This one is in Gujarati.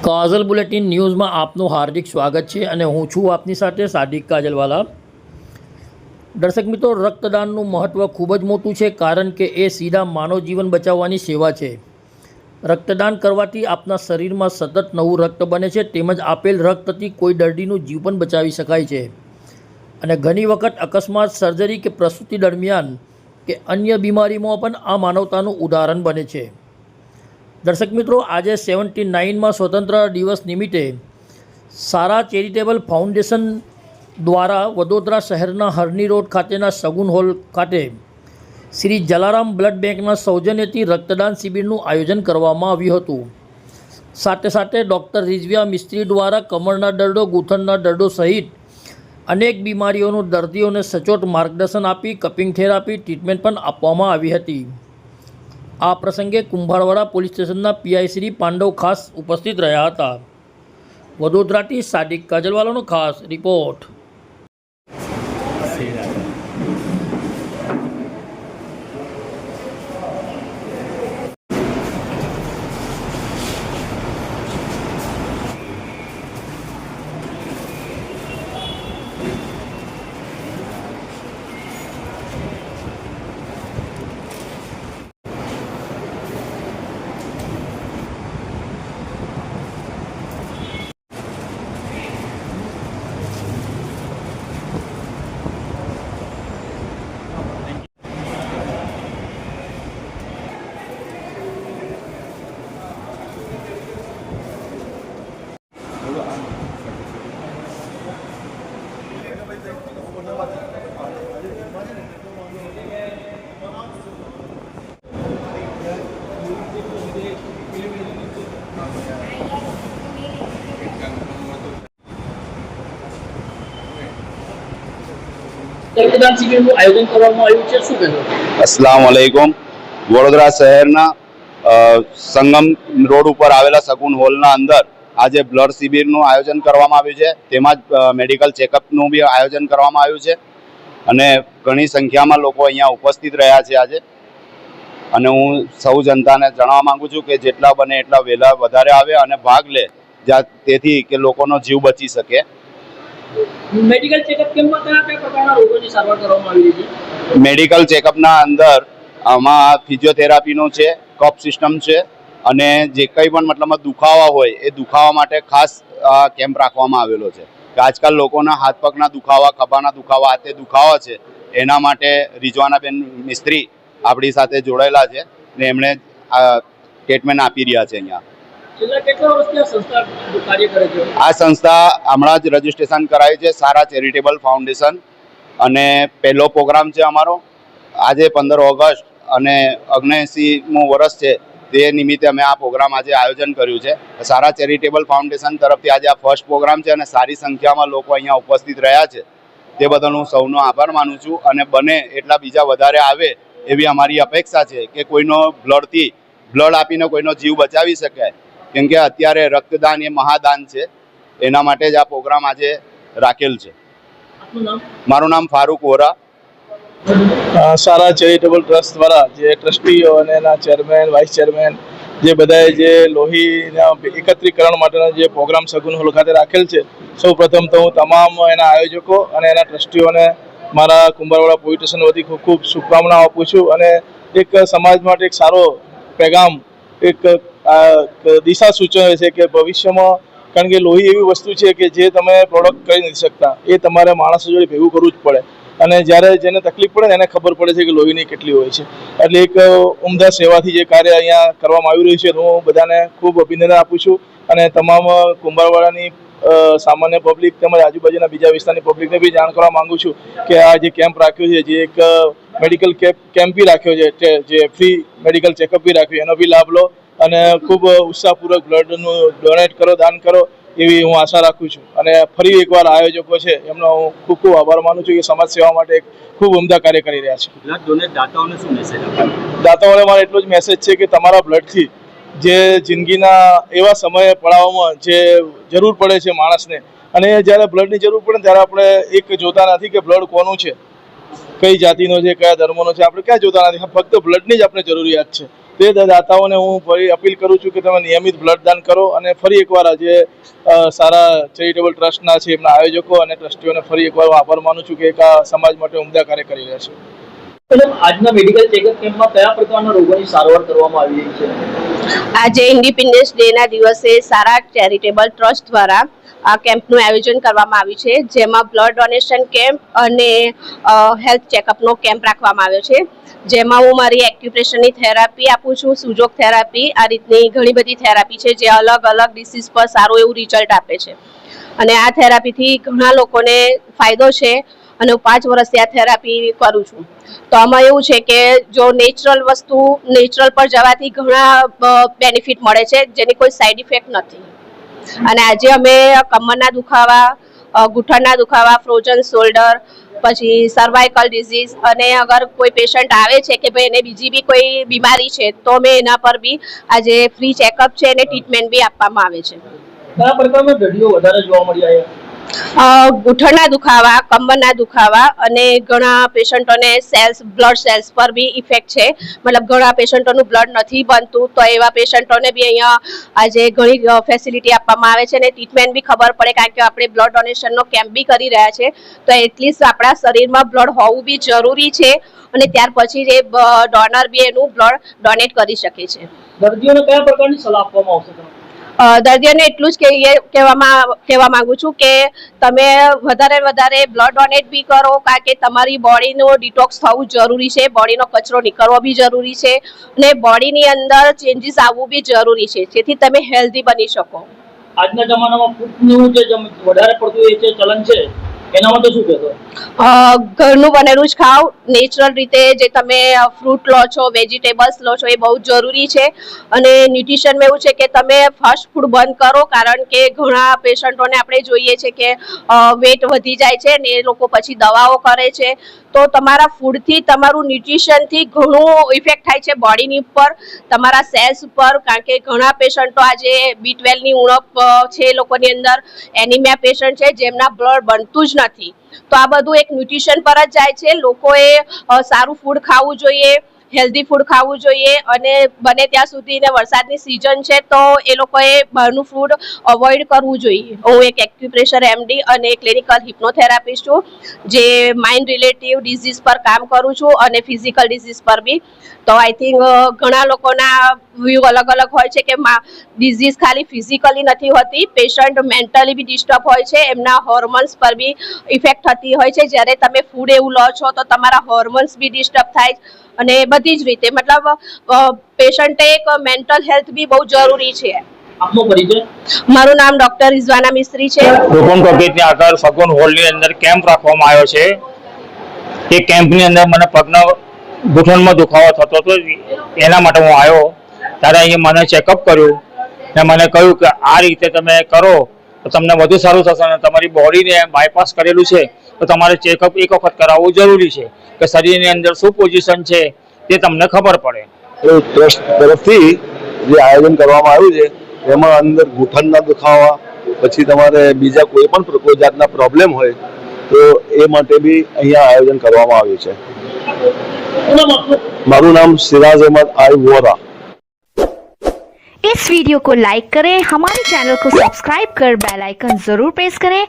કાજલ બુલેટિન ન્યૂઝમાં આપનું હાર્દિક સ્વાગત છે અને હું છું આપની સાથે સાદિક કાજલવાલા। દર્શક મિત્રો, રક્તદાનનું મહત્ત્વ ખૂબ જ મોટું છે કારણ કે એ સીધા માનવ જીવન બચાવવાની સેવા છે। રક્તદાન કરવાથી આપના શરીરમાં સતત નવું રક્ત બને છે તેમજ આપેલ રક્તથી કોઈ દર્દીનું જીવ પણ બચાવી શકાય છે અને ઘણી વખત અકસ્માત, સર્જરી કે પ્રસૂતિ દરમિયાન કે અન્ય બીમારીમાં પણ આ માનવતાનું ઉદાહરણ બને છે। દર્શક મિત્રો, આજે 79માં સ્વતંત્ર દિવસ નિમિત્તે સારા ચેરિટેબલ ફાઉન્ડેશન દ્વારા વડોદરા શહેરના હરણી રોડ ખાતેના સગુન હોલ ખાતે શ્રી જલારામ બ્લડ બેંકના સૌજન્યથી રક્તદાન શિબિરનું આયોજન કરવામાં આવ્યું હતું। સાથે સાથે ડૉક્ટર રિઝવિયા મિસ્ત્રી દ્વારા કમરના દર્દો, ગૂંથણના દર્દો સહિત અનેક બીમારીઓના દર્દીઓને સચોટ માર્ગદર્શન આપી કપિંગ થેરાપી ટ્રીટમેન્ટ પણ આપવામાં આવી હતી। આ પ્રસંગે કુંભારવાડા પોલીસ સ્ટેશનના પીઆઈ શ્રી પાંડવ ખાસ ઉપસ્થિત રહ્યા હતા। વડોદરાથી સાદિક કાજલવાલાનો ખાસ રિપોર્ટ। રક્તદાન શિબિરનું આયોજન કરવામાં આવ્યું છે, શું કહેશો? अस्सलाम वालेकुम। વડોદરા શહેરના સંગમ રોડ ઉપર આવેલા સગુન હોલના અંદર આજે બ્લડ શિબિરનું આયોજન કરવામાં આવ્યું છે। તેમાં જ મેડિકલ ચેકઅપનું બી આયોજન કરવામાં આવ્યું છે અને ઘણી સંખ્યામાં લોકો અહીંયા ઉપસ્થિત રહ્યા છે આજે। અને હું સૌ જનતાને જણાવવા માંગુ છું કે જેટલા બને એટલા વહેલા વધારે આવે અને ભાગ લે, તેથી કે લોકોનો જીવ બચી શકે। મેડિકલ ચેકઅપ કેમ્પમાં કયા પ્રકારના રોગોની સારવાર કરવામાં આવી રહી છે? મેડિકલ ચેકઅપના અંદર આમાં ફિઝિયોથેરાપીનું છે, કફ સિસ્ટમ છે અને જે કંઈ પણ મતલબમાં દુખાવા હોય એ દુખાવા માટે ખાસ કેમ્પ રાખવામાં આવેલો છે કે આજકાલ લોકોના હાથ પગના દુખાવા, ખભાના દુખાવા, આ તે દુખાવા છે, એના માટે રિઝવાનાબેન મિસ્ત્રી આપણી સાથે જોડાયેલા છે ને એમણે ટ્રીટમેન્ટ આપી રહ્યા છે અહીંયા। આ સંસ્થા હમણાં જ રજીસ્ટ્રેશન કરાયું છે, સારા ચેરિટેબલ ફાઉન્ડેશન, અને પહેલો પ્રોગ્રામ છે અમારો આજે 15 ઓગસ્ટ અને 79મું વર્ષ છે તે નિમિત્તે અમે આ પ્રોગ્રામ આજે આયોજન કર્યું છે। સારા ચેરિટેબલ ફાઉન્ડેશન તરફથી આજે આ ફર્સ્ટ પ્રોગ્રામ છે અને સારી સંખ્યામાં લોકો અહીંયા ઉપસ્થિત રહ્યા છે, તે બદલ હું સૌનો આભાર માનું છું અને બને એટલા બીજા વધારે આવે એવી અમારી અપેક્ષા છે કે કોઈનો બ્લડ આપીને કોઈનો જીવ બચાવી શકાય, કેમ કે અત્યારે રક્તદાન એ મહાદાન છે, એના માટે જ આ પ્રોગ્રામ આજે રાખેલ છે। મારું નામ ફારૂક વોરા। સારા ચેરિટેબલ ટ્રસ્ટ દ્વારા જે ટ્રસ્ટીઓ અને એના ચેરમેન, વાઇસ ચેરમેન જે બધાએ જે લોહીના એકત્રીકરણ માટેનો જે પ્રોગ્રામ સગુન હોલ ખાતે રાખેલ છે, સૌ પ્રથમ તો હું તમામ એના આયોજકો અને એના ટ્રસ્ટીઓને મારા કુંભારવાડા પોલીસ સ્ટેશન વતી ખૂબ ખૂબ શુભકામનાઓ આપું છું અને એક સમાજ માટે એક સારો પેગામ, એક દિશા સૂચવે છે કે ભવિષ્યમાં, કારણ કે લોહી એવી વસ્તુ છે કે જે તમે પ્રોડક્ટ કરી નથી શકતા, એ તમારે માણસો જોડે ભેગું કરવું જ પડે અને જ્યારે જેને તકલીફ પડે એને ખબર પડે છે કે લોહીની કેટલી હોય છે। એટલે એક ઉમદા સેવાથી જે કાર્ય અહીંયા કરવામાં આવી રહ્યું છે, હું બધાને ખૂબ અભિનંદન આપું છું અને તમામ કુંભારવાડાની સામાન્ય પબ્લિક તેમજ આજુબાજુના બીજા વિસ્તારની પબ્લિકને બી જાણ કરવા માંગુ છું કે આ જે કેમ્પ રાખ્યો છે, જે એક મેડિકલ કેમ્પ બી રાખ્યો છે, જે ફ્રી મેડિકલ ચેકઅપ બી રાખ્યું, એનો બી લાભ લો અને ખૂબ ઉત્સાહપૂર્વક બ્લડનું ડોનેટ કરો, દાન કરો એવી હું આશા રાખું છું। અને ફરી એકવાર આયોજકો છે એમનો હું ખૂબ ખૂબ આભાર માનું છું કે સમાજ સેવા માટે ખૂબ ઉમદા કાર્ય કરી રહ્યા છે। દાતાઓને શું મેસેજ આપો? દાતાઓને મારો એટલો જ મેસેજ છે કે તમારા બ્લડથી જે જિંદગીના એવા સમયે પડાવવામાં જે જરૂર પડે છે માણસને, અને જ્યારે બ્લડની જરૂર પડે ત્યારે આપણે એક જોતા નથી કે બ્લડ કોનું છે, કઈ જાતિનો છે, કયા ધર્મનો છે, આપણે ક્યાં જોતા નથી, ફક્ત બ્લડની જ આપણે જરૂરિયાત છે। તે દાતાઓને હું ફરી અપીલ કરું છું કે તમે નિયમિત બ્લડ દાન કરો અને ફરી એકવાર આજે સારા ચેરિટેબલ ટ્રસ્ટના છે એમના આયોજકો અને ટ્રસ્ટીઓને ફરી એકવાર હું આભાર માનું છું કે એક આ સમાજ માટે ઉમદા કાર્ય કરી રહ્યા છે. મેડમ, આજના મેડિકલ ચેકઅપ કેમ્પમાં કયા પ્રકારના રોગોની સારવાર કરવામાં આવી રહી છે? આજે ઇન્ડિપેન્ડન્સ ડેના દિવસે સારા ચેરિટેબલ ટ્રસ્ટ દ્વારા આ કેમ્પનું આયોજન કરવામાં આવ્યું છે, જેમાં બ્લડ ડોનેશન કેમ્પ અને હેલ્થ ચેકઅપનો કેમ્પ રાખવામાં આવ્યો છે, જેમાં હું મારી એક્યુપ્રેશરની થેરાપી આપું છું, સુજોગ થેરાપી, આ રીતની ઘણી બધી થેરાપી છે જે અલગ અલગ ડિસીઝ પર સારું એવું રિઝલ્ટ આપે છે. અને આ થેરાપીથી ઘણા લોકોને ફાયદો છે અને હું 5 વર્ષથી આ થેરાપી કરું છું. તો આમાં એવું છે કે જો નેચરલ પર જવાથી ઘણા બેનિફિટ મળે છે જેની કોઈ સાઈડ ઇફેક્ટ નથી. અને આજે અમે કમરના દુખાવા, ઘૂંટણના દુખાવા, ફ્રોઝન શોલ્ડર, પછી સર્વાઇકલ ડિઝીઝ, અને અગર કોઈ પેશન્ટ આવે છે કે ભાઈ એને બીજી બી કોઈ બીમારી છે તો અમે એના પર બી આજે ફ્રી ચેકઅપ છે અને ટ્રીટમેન્ટ બી આપવામાં આવે છે. કયા પ્રકારના દર્દીઓ વધારે જોવા મળી રહ્યા? ઘૂંટણના દુખાવા, કમરના દુખાવા, અને ઘણા પેશન્ટોને બ્લડ સેલ્સ પર બી ઇફેક્ટ છે. મતલબ ઘણા પેશન્ટોનું બ્લડ નથી બનતું, તો એવા પેશન્ટોને બી અહીંયા આજે ઘણી ફેસિલિટી આપવામાં આવે છે અને ટ્રીટમેન્ટ બી ખબર પડે, કારણ કે આપણે બ્લડ ડોનેશનનો કેમ્પ બી કરી રહ્યા છે. તો એટલીસ્ટ આપણા શરીરમાં બ્લડ હોવું બી જરૂરી છે અને ત્યાર પછી જે ડોનર બી એનું બ્લડ ડોનેટ કરી શકે છે. દર્દીઓને કયા પ્રકારની સલાહ આપવામાં આવશે? દર્દીઓને એટલું જ કહેવા માંગુ છું કે તમે વધારે બ્લડ ડોનેટ બી કરો, કારણ કે તમારી બોડીનું ડિટોક્સ થવું જરૂરી છે, બોડીનો કચરો નીકળવો બી જરૂરી છે અને બોડીની અંદર ચેન્જીસ આવવું બી જરૂરી છે, જેથી તમે હેલ્ધી બની શકો. આજના જમાનામાં ફૂડનું જે વધારે પડતું એ છે ચલન છે, એના માટે શું કહેશો? ઘરનું બનેલું જ ખાઓ, નેચરલ રીતે જે તમે ફ્રૂટ લો છો, વેજીટેબલ્સ લો છો, એ બહુ જ જરૂરી છે. અને ન્યુટ્રિશનમાં એવું છે કે તમે ફાસ્ટ ફૂડ બંધ કરો, કારણ કે ઘણા પેશન્ટોને આપણે જોઈએ છે કે વેટ વધી જાય છે ને એ લોકો પછી દવાઓ કરે છે. તો તમારા ફૂડથી, તમારું ન્યુટ્રિશનથી ઘણું ઇફેક્ટ થાય છે બોડીની ઉપર, તમારા સેલ્સ ઉપર, કારણ કે ઘણા પેશન્ટો આજે B12ની ઉણપ છે એ લોકોની અંદર, એનિમિયા પેશન્ટ છે જેમના બ્લડ બનતું જ નથી. તો આ બધું એક ન્યુટ્રિશન પર જ જાય છે. લોકોએ સારું ફૂડ ખાવું જોઈએ, હેલ્ધી ફૂડ ખાવું જોઈએ, અને બને ત્યાં સુધી ને વરસાદની સિઝન છે તો એ લોકોએ બહારનું ફૂડ અવોઇડ કરવું જોઈએ. હું એક એક્યુપ્રેશર MD અને ક્લિનિકલ હિપ્નોથેરાપિસ્ટ છું, જે માઇન્ડ રિલેટિવ ડિઝીઝ પર કામ કરું છું અને ફિઝિકલ ડિઝીઝ પર બી. તો આઈ થિંક ઘણા લોકોના વ્યૂ અલગ અલગ હોય છે કે ડિઝીઝ ખાલી ફિઝિકલી નથી હોતી, પેશન્ટ મેન્ટલી બી ડિસ્ટર્બ હોય છે, એમના હોર્મોન્સ પર બી ઇફેક્ટ થતી હોય છે. જ્યારે તમે ફૂડ એવું લો છો તો તમારા હોર્મોન્સ બી ડિસ્ટર્બ થાય, અને બધી જ રીતે, મતલબ પેશન્ટે એક મેન્ટલ હેલ્થ બી બહુ જરૂરી છે. આપનો પરિચય? મારું નામ ડોક્ટર રિઝવાના મિસ્ત્રી છે. રૂપમ ટોકીઝની આગળ સગુન હોલની અંદર કેમ્પ રાખવામાં આવ્યો છે. એ કેમ્પની અંદર મને પગના ઘૂંટણમાં દુખાવો થતો હતો, એના માટે હું આવ્યો. ત્યારે અહીંયા મને ચેકઅપ કર્યું ને મને કહ્યું કે આ રીતે તમે કરો તો તમને વધુ સારું થશે, અને તમારી બોડીને બાયપાસ કરેલું છે તો તમારે ચેકઅપ એક વખત કરાવવું જરૂરી છે, કે શરીરની અંદર શું પોઝિશન છે તે તમને ખબર પડે. ટ્રસ્ટ તરફથી જે આયોજન કરવામાં આવ્યું છે એમાં અંદર ઘૂંટણના દુખાવા, પછી તમારે બીજા કોઈ પણ જાતના પ્રોબ્લેમ હોય તો એ માટે બી અહીંયા આયોજન કરવામાં આવ્યું છે. મારું નામ सिराज अहमद आई वोरा. इस वीडियो को लाइक करें, हमारे चैनल को सब्सक्राइब कर बेल आइकन जरूर प्रेस करें